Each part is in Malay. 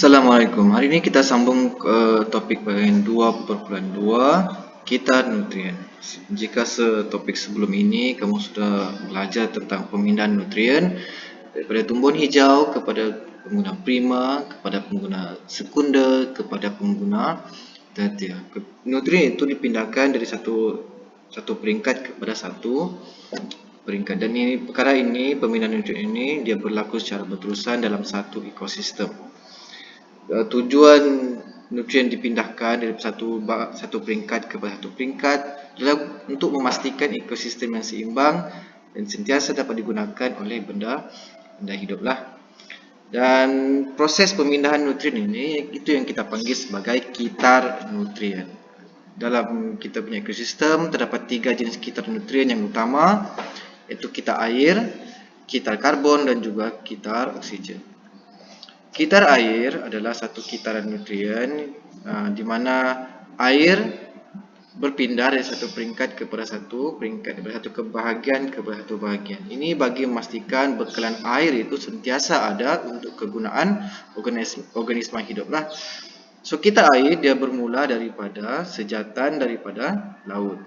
Assalamualaikum. Hari ini kita sambung ke topik bagian 2.2 kitar nutrien. Jika setopik sebelum ini kamu sudah belajar tentang pemindahan nutrien daripada tumbuhan hijau kepada pengguna prima, kepada pengguna sekunder, kepada pengguna tertiar. Nutrien itu dipindahkan dari satu peringkat kepada satu peringkat, dan perkara ini, pemindahan nutrien ini, dia berlaku secara berterusan dalam satu ekosistem. Tujuan nutrien dipindahkan dari satu peringkat ke satu peringkat adalah untuk memastikan ekosistem yang seimbang dan sentiasa dapat digunakan oleh benda hiduplah. Dan proses pemindahan nutrien ini itu yang kita panggil sebagai kitar nutrien. Dalam kita punya ekosistem terdapat 3 jenis kitar nutrien yang utama, iaitu kitar air, kitar karbon dan juga kitar oksigen. Kitar air adalah satu kitaran nutrien di mana air berpindah dari satu peringkat kepada satu peringkat, dari satu kebahagiaan kepada satu bahagian. Ini bagi memastikan bekalan air itu sentiasa ada untuk kegunaan organisma hiduplah. So kitar air dia bermula daripada sejatan daripada laut.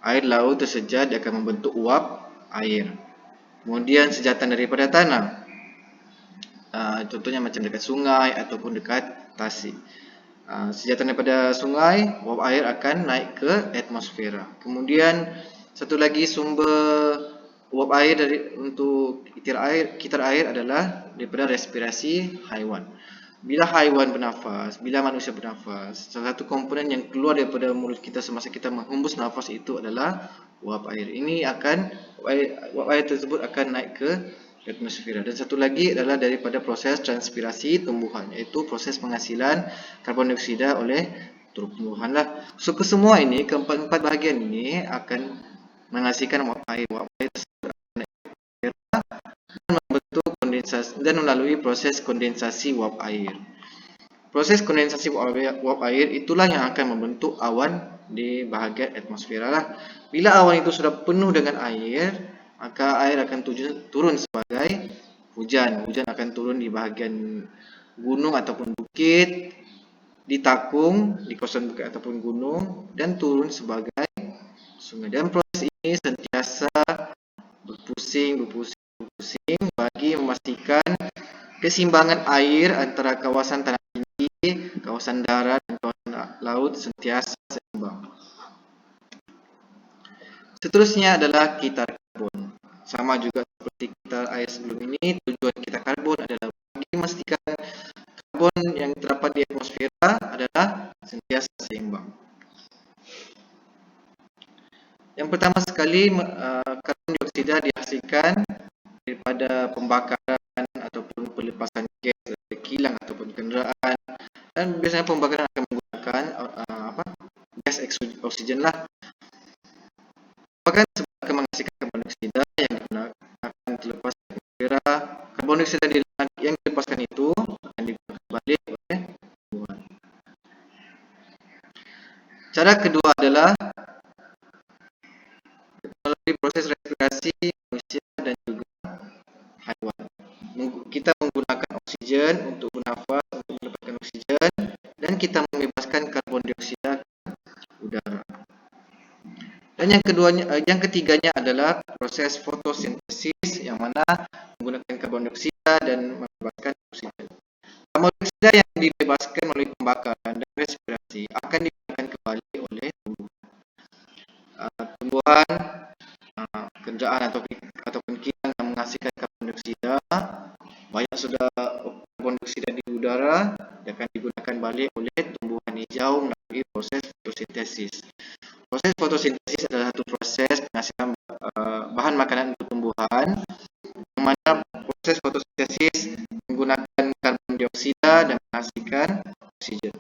Air laut tersejat dia akan membentuk uap air. Kemudian sejatan daripada tanah. Contohnya macam dekat sungai ataupun dekat tasik. Sejatan daripada sungai, uap air akan naik ke atmosfera. Kemudian satu lagi sumber uap air untuk kitar air adalah daripada respirasi haiwan. Bila haiwan bernafas, bila manusia bernafas, salah satu komponen yang keluar daripada mulut kita semasa kita menghembus nafas itu adalah uap air. Uap air tersebut akan naik ke atmosfera. Dan satu lagi adalah daripada proses transpirasi tumbuhan, iaitu proses penghasilan karbon dioksida oleh tumbuhan lah. So kesemua ini, keempat bahagian ini akan menghasilkan uap air. Uap air tersebut akan naik ke atmosfera dan membentuk kondensasi dan melalui proses kondensasi uap air. Proses kondensasi uap air itulah yang akan membentuk awan di bahagian atmosfera lah. Bila awan itu sudah penuh dengan air, maka air akan turun sebagai hujan. Hujan akan turun di bahagian gunung ataupun bukit, di takung, di kawasan bukit ataupun gunung, dan turun sebagai sungai. Dan proses ini sentiasa berpusing bagi memastikan keseimbangan air antara kawasan tanah tinggi, kawasan darat dan kawasan laut sentiasa seimbang. Seterusnya adalah kitar karbon. Sama juga seperti kitar air sebelum ini, tujuan kitar karbon adalah bagi memastikan karbon yang terdapat di atmosfera adalah sentiasa seimbang. Yang pertama sekali, karbon dioksida dihasilkan daripada pembakaran ataupun pelepasan gas dari kilang ataupun kenderaan, dan biasanya pembakaran akan menggunakan gas oksigen lah. Bahkan akan menghasilkan karbon dioksida yang akan terlepas dari atmosfera. Karbon dioksida yang dilepaskan itu akan digunakan balik oleh tumbuhan. Cara kedua adalah melalui proses respirasi manusia dan juga haiwan. Kita menggunakan oksigen untuk bernafas, untuk melepaskan oksigen, dan kita membebaskan karbon dioksida ke udara. Dan yang ketiganya adalah proses fotosintesis, yang mana menggunakan karbon dioksida dan membebaskan oksigen. Karbon dioksida yang dibebaskan melalui pembakaran dan respirasi akan digunakan kembali oleh tumbuhan, kenderaan ataupun kilang yang menghasilkan karbon dioksida. Banyak sudah karbon dioksida di udara, dia akan digunakan balik oleh tumbuhan hijau melalui proses fotosintesis. Proses fotosintesis adalah satu proses penghasilan bahan makanan untuk tumbuhan, yang mana proses fotosintesis menggunakan karbon dioksida dan menghasilkan oksigen.